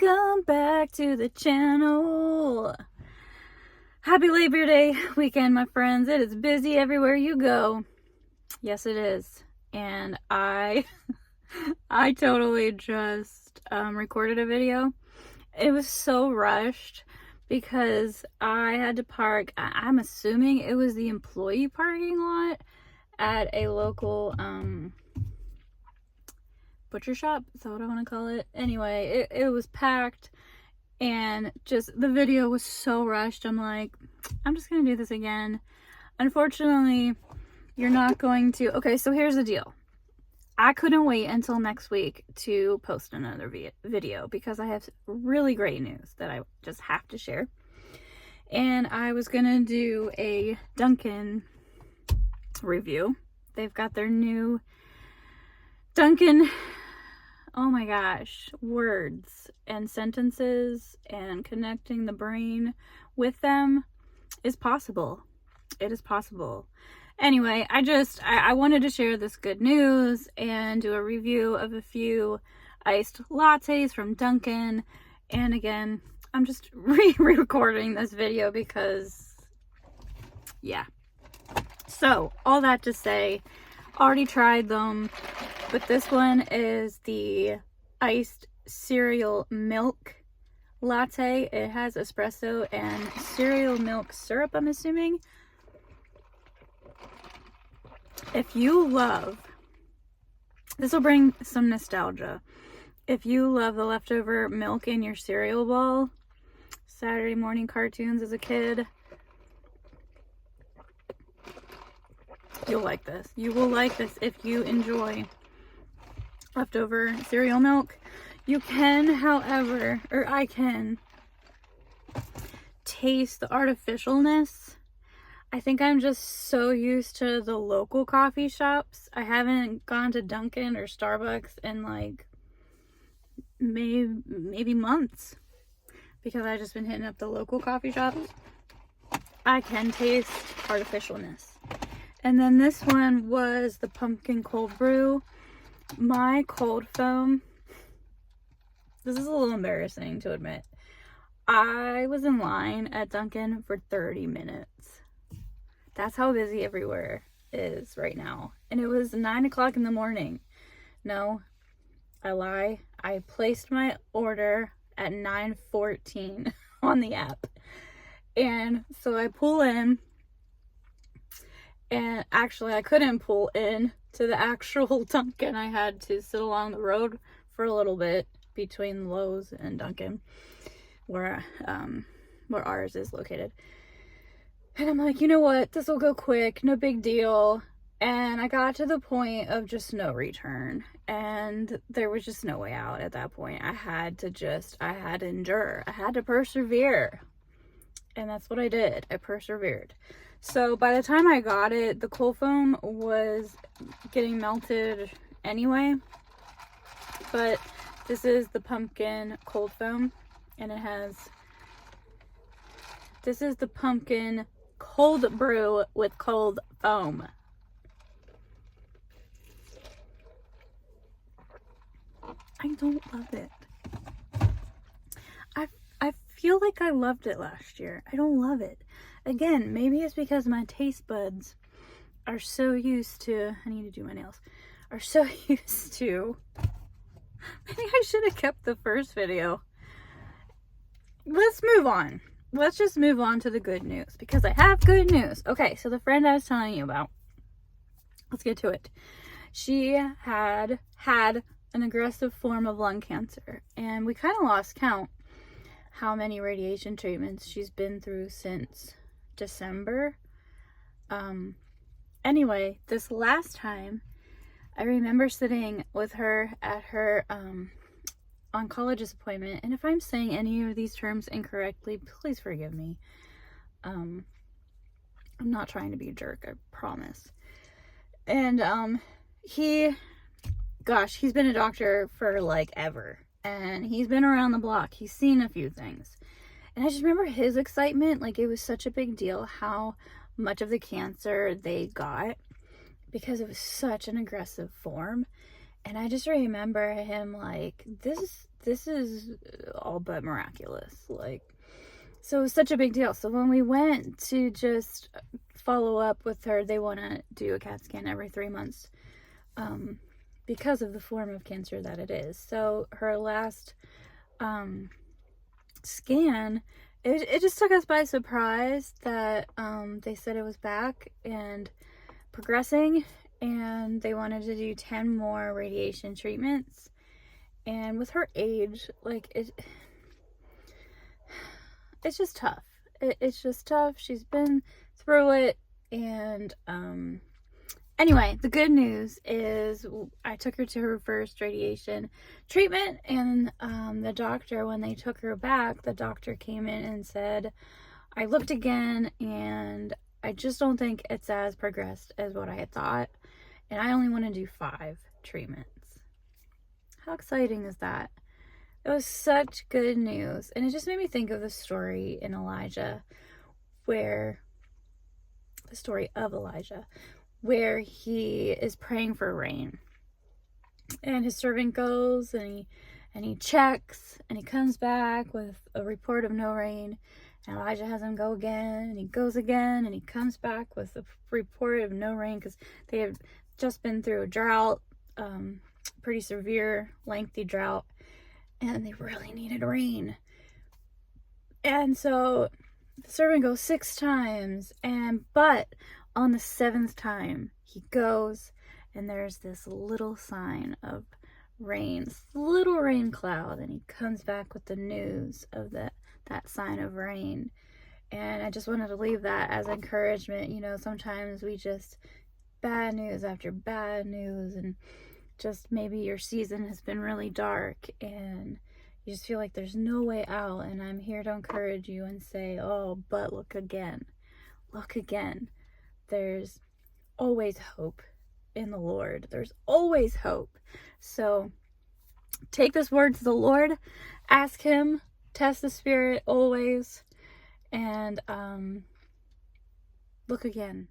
Welcome back to the channel. Happy Labor Day weekend, my friends. It is busy everywhere you go. Yes, it is. And I totally just recorded a video. It was so rushed because I had to park. I'm assuming it was the employee parking lot at a local butcher shop. Is that what I want to call it? Anyway, it was packed and just the video was so rushed. I'm like, I'm just gonna do this again. Unfortunately, you're not going to. Okay, so here's the deal. I couldn't wait until next week to post another video because I have really great news that I just have to share. And I was gonna do a Dunkin review. They've got their new Dunkin, oh my gosh, words and sentences and connecting the brain with them is possible. It is possible. Anyway, I wanted to share this good news and do a review of a few iced lattes from Dunkin. And again, I'm just re-recording this video because, yeah. So, all that to say, already tried them, but this one is the iced cereal milk latte. It has espresso and cereal milk syrup, I'm assuming. If you love, this will bring some nostalgia. If you love the leftover milk in your cereal bowl, Saturday morning cartoons as a kid, you'll like this. You will like this if you enjoy leftover cereal milk. You can, however, or I can, taste the artificialness. I think I'm just so used to the local coffee shops. I haven't gone to Dunkin' or Starbucks in like maybe months because I've just been hitting up the local coffee shops. I can taste artificialness. And then this one was the pumpkin cold brew. My cold foam, this is a little embarrassing to admit. I was in line at Dunkin' for 30 minutes. That's how busy everywhere is right now. And it was 9 o'clock in the morning. No, I lie. I placed my order at 9:14 on the app. And so I pull in. And actually, I couldn't pull in to the actual Dunkin'. I had to sit along the road for a little bit between Lowe's and Dunkin', where ours is located. And I'm like, you know what? This will go quick. No big deal. And I got to the point of just no return. And there was just no way out at that point. I had to endure. I had to persevere. And that's what I did. I persevered. So by the time I got it, the cold foam was getting melted anyway. But this is the pumpkin cold foam. And this is the pumpkin cold brew with cold foam. I don't love it. I feel like I loved it last year. I don't love it. Again, maybe it's because my taste buds are so used to, I need to do my nails, are so used to, maybe I should have kept the first video. Let's move on. Let's just move on to the good news because I have good news. Okay, so the friend I was telling you about, let's get to it. She had an aggressive form of lung cancer, and we kind of lost count how many radiation treatments she's been through since December. Anyway, this last time I remember sitting with her at her oncologist appointment, and if I'm saying any of these terms incorrectly, please forgive me. I'm not trying to be a jerk, I promise. And he's been a doctor for like ever, and he's been around the block. He's seen a few things. And I just remember his excitement, like it was such a big deal how much of the cancer they got because it was such an aggressive form. And I just remember him like, this this is all but miraculous. Like, so it was such a big deal. So when we went to just follow up with her, they want to do a CAT scan every 3 months, because of the form of cancer that it is. So her last scan, it just took us by surprise that they said it was back and progressing, and they wanted to do 10 more radiation treatments. And with her age, like, it's just tough. It's just tough. She's been through it. And anyway, the good news is I took her to her first radiation treatment, and the doctor, when they took her back, the doctor came in and said, I looked again and I just don't think it's as progressed as what I had thought, and I only want to do 5 treatments. How exciting is that? It was such good news. And it just made me think of the story in Elijah, the story of Elijah, where he is praying for rain. And his servant goes and he checks, and he comes back with a report of no rain. And Elijah has him go again, and he goes again, and he comes back with a report of no rain, because they had just been through a drought, pretty severe, lengthy drought, and they really needed rain. And so the servant goes 6 times, but on the 7th time he goes, and there's this little sign of rain, this little rain cloud, and he comes back with the news of that sign of rain. And I just wanted to leave that as encouragement. You know, sometimes we just, bad news after bad news, and just maybe your season has been really dark and you just feel like there's no way out. And I'm here to encourage you and say, oh, but look again. Look again. There's always hope in the Lord. There's always hope. So take this word to the Lord. Ask him. Test the Spirit always. And look again.